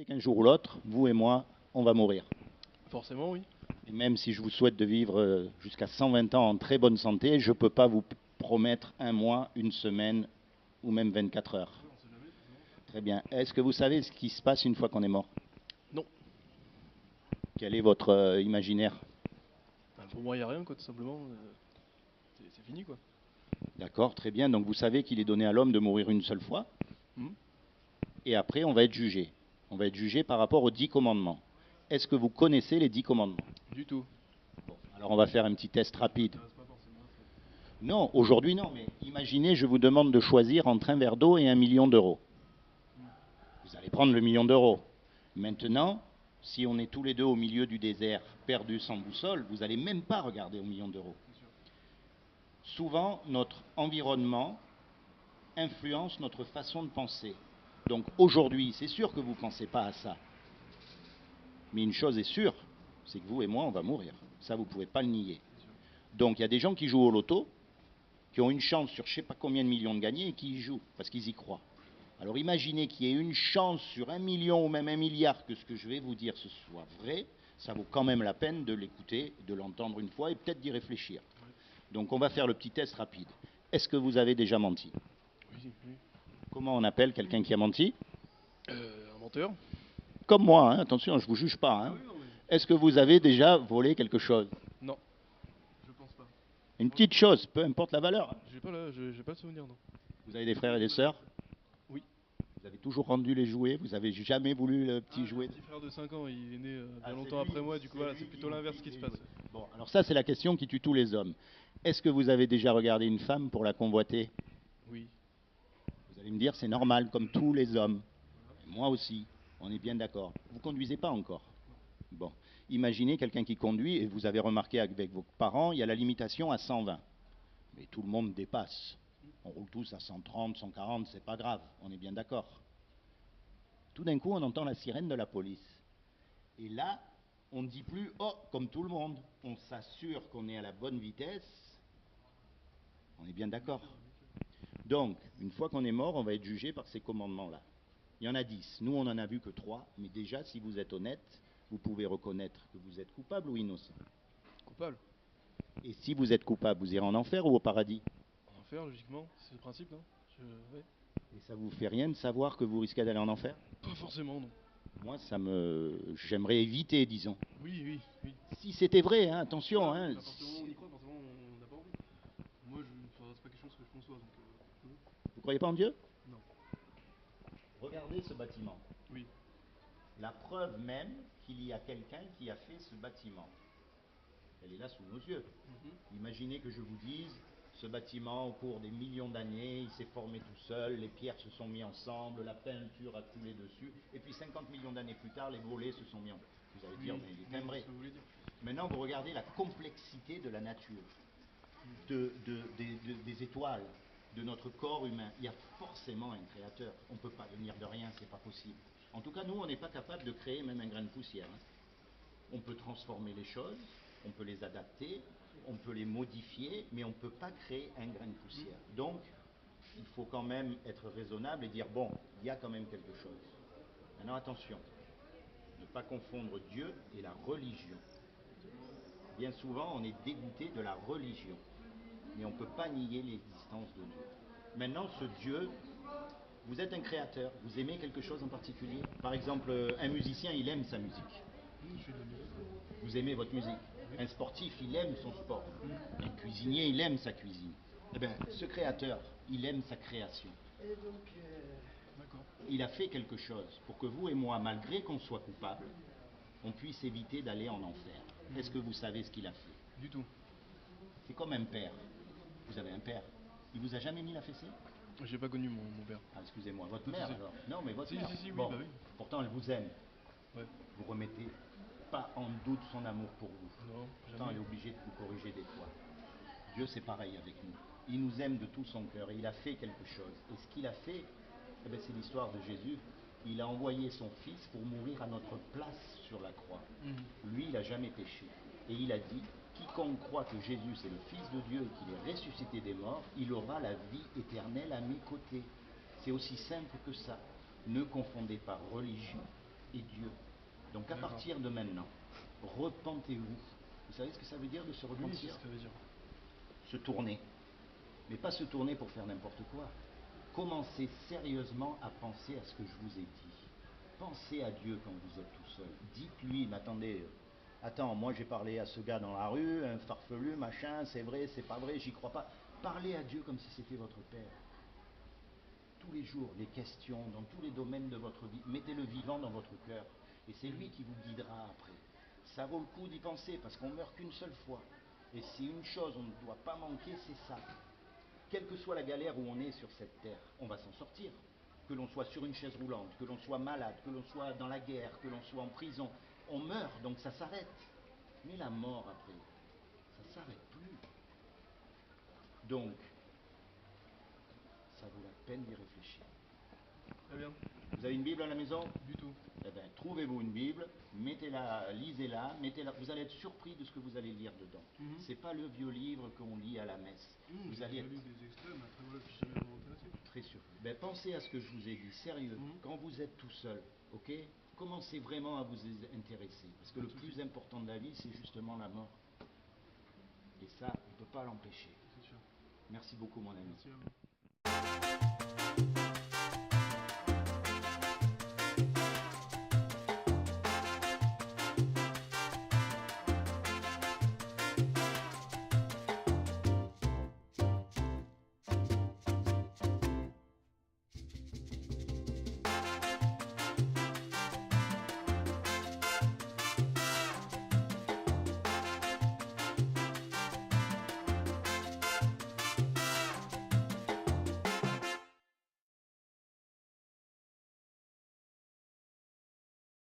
savez qu'un jour ou l'autre, vous et moi, on va mourir. Forcément, oui. Et même si je vous souhaite de vivre jusqu'à 120 ans en très bonne santé, je ne peux pas vous promettre un mois, une semaine ou même 24 heures. Ouais, on sait jamais, forcément. Très bien. Est-ce que vous savez ce qui se passe une fois qu'on est mort? Non. Quel est votre imaginaire? Pour moi, il n'y a rien, quoi, tout simplement. C'est fini, quoi. D'accord, très bien. Donc vous savez qu'il est donné à l'homme de mourir une seule fois, Mhm. et après on va être jugé. On va être jugé par rapport aux 10 commandements. Est-ce que vous connaissez les 10 commandements? Du tout. Bon, alors on va faire un petit test rapide. Ça m'intéresse pas forcément, ça. Non, aujourd'hui non, mais imaginez, je vous demande de choisir entre un verre d'eau et 1 million d'euros. Vous allez prendre le million d'euros. Maintenant, si on est tous les deux au milieu du désert, perdus sans boussole, vous n'allez même pas regarder au million d'euros. C'est sûr. Souvent, notre environnement influence notre façon de penser. Donc aujourd'hui, c'est sûr que vous ne pensez pas à ça. Mais une chose est sûre, c'est que vous et moi, on va mourir. Ça, vous ne pouvez pas le nier. C'est sûr. Donc il y a des gens qui jouent au loto, qui ont une chance sur je ne sais pas combien de millions de gagner et qui y jouent, parce qu'ils y croient. Alors imaginez qu'il y ait une chance sur 1 million ou même 1 milliard que ce que je vais vous dire ce soit vrai, ça vaut quand même la peine de l'écouter, de l'entendre une fois et peut-être d'y réfléchir. Ouais. Donc on va faire le petit test rapide. Est-ce que vous avez déjà menti? Oui, oui. Comment on appelle quelqu'un qui a menti? Un menteur. Comme moi, hein, attention, je ne vous juge pas. Ah Hein. oui, non, mais... Est-ce que vous avez déjà volé quelque chose? Non. Je pense pas. Une petite chose, peu importe la valeur. J'ai pas le souvenir, non. Vous avez des frères et des sœurs? Oui. Vous avez toujours rendu les jouets? Vous avez jamais voulu le petit jouet? Mon petit frère de 5 ans, il est né bien Ah, longtemps après moi, du coup, voilà, c'est plutôt l'inverse qui se passe. Bon, alors ça, c'est la question qui tue tous les hommes. Est-ce que vous avez déjà regardé une femme pour la convoiter? Oui. Vous allez me dire, c'est normal, comme tous les hommes. Et moi aussi, on est bien d'accord. Vous conduisez pas encore? Bon, imaginez quelqu'un qui conduit, et vous avez remarqué avec vos parents, il y a la limitation à 120. Mais tout le monde dépasse. On roule tous à 130, 140, c'est pas grave, on est bien d'accord. Tout d'un coup, on entend la sirène de la police. Et là, on ne dit plus, oh, comme tout le monde, on s'assure qu'on est à la bonne vitesse. On est bien d'accord. Donc, une fois qu'on est mort, on va être jugé par ces commandements-là. Il y en a 10. Nous, on n'en a vu que 3. Mais déjà, si vous êtes honnête, vous pouvez reconnaître que vous êtes coupable ou innocent. Coupable. Et si vous êtes coupable, vous irez en enfer ou au paradis? En enfer, logiquement. C'est le principe, non? Ouais. Et ça vous fait rien de savoir que vous risquez d'aller en enfer? Pas forcément, non. Moi, j'aimerais éviter, disons. Oui, oui, oui. Si c'était vrai, hein, attention. Hein, À partir du moment où on y croit, forcément, on n'a pas envie. Moi, c'est pas quelque chose que je conçois, donc... Vous croyez pas en Dieu? Non. Regardez ce bâtiment. Oui. La preuve même qu'il y a quelqu'un qui a fait ce bâtiment. Elle est là sous nos yeux. Imaginez que je vous dise, ce bâtiment, au cours des millions d'années, il s'est formé tout seul, les pierres se sont mises ensemble, la peinture a coulé dessus, et puis 50 millions d'années plus tard, les volets se sont mis en place. Vous allez dire, mais il est timbré. Maintenant, vous regardez la complexité de la nature, des étoiles, de notre corps humain. Il y a forcément un créateur. On ne peut pas venir de rien, c'est pas possible. En tout cas, nous, on n'est pas capable de créer même un grain de poussière. Hein. On peut transformer les choses, on peut les adapter, on peut les modifier, mais on ne peut pas créer un grain de poussière. Donc, il faut quand même être raisonnable et dire, bon, il y a quand même quelque chose. Maintenant, attention, ne pas confondre Dieu et la religion. Bien souvent, on est dégoûté de la religion, mais on ne peut pas nier l'existence de Dieu. Maintenant, ce Dieu, vous êtes un créateur, vous aimez quelque chose en particulier? Par exemple, un musicien, il aime sa musique. Je fais de la musique. Vous aimez votre musique. Un sportif, il aime son sport. Un cuisinier, il aime sa cuisine. Eh bien, ce créateur, il aime sa création. D'accord. Il a fait quelque chose pour que vous et moi, malgré qu'on soit coupable, on puisse éviter d'aller en enfer. Est-ce que vous savez ce qu'il a fait? Du tout. C'est comme un père. Vous avez un père. Il vous a jamais mis la fessée? J'ai pas connu mon père. Ah, excusez-moi, votre mère Si. alors? Non, mais votre mère. Si, oui, Bon, bah oui. pourtant elle vous aime. Ouais. Vous remettez pas en doute son amour pour vous. Non, Pourtant, elle jamais. est obligée de vous corriger des fois. Dieu, c'est pareil avec nous. Il nous aime de tout son cœur et il a fait quelque chose. Et ce qu'il a fait, eh bien, c'est l'histoire de Jésus. Il a envoyé son Fils pour mourir à notre place sur la croix. Lui, il n'a jamais péché. Et il a dit, quiconque croit que Jésus c'est le Fils de Dieu et qu'il est ressuscité des morts, il aura la vie éternelle à mes côtés. C'est aussi simple que ça. Ne confondez pas religion et Dieu. Donc à D'accord. partir de maintenant, repentez-vous. Vous savez ce que ça veut dire de se Oui, c'est repentir? ce que ça veut dire. Se tourner. Mais pas se tourner pour faire n'importe quoi. Commencez sérieusement à penser à ce que je vous ai dit. Pensez à Dieu quand vous êtes tout seul. Dites-lui, mais attendez, attends, moi j'ai parlé à ce gars dans la rue, un farfelu, machin, c'est vrai, c'est pas vrai, j'y crois pas. Parlez à Dieu comme si c'était votre Père. Tous les jours, les questions, dans tous les domaines de votre vie, mettez-le vivant dans votre cœur. Et c'est lui qui vous guidera après. Ça vaut le coup d'y penser, parce qu'on meurt qu'une seule fois. Et si une chose on ne doit pas manquer, c'est ça. Quelle que soit la galère où on est sur cette terre, on va s'en sortir. Que l'on soit sur une chaise roulante, que l'on soit malade, que l'on soit dans la guerre, que l'on soit en prison, on meurt, donc ça s'arrête. Mais la mort après, ça ne s'arrête plus. Donc, ça vaut la peine d'y réfléchir. Très bien. Vous avez une Bible à la maison? Du tout. Eh bien, trouvez-vous une Bible, mettez-la, lisez-la, mettez-la. Vous allez être surpris de ce que vous allez lire dedans. C'est pas le vieux livre qu'on lit à la messe. Vous J'ai allez déjà être lu des extraits, mais après voilà, je suis jamais vraiment intéressé. très surpris. Ben, pensez à ce que je vous ai dit, sérieux. Quand vous êtes tout seul, ok? Commencez vraiment à vous intéresser, parce que le plus important de la vie, c'est justement la mort. Et ça, on ne peut pas l'empêcher. C'est sûr. Merci beaucoup, mon ami. Merci à vous.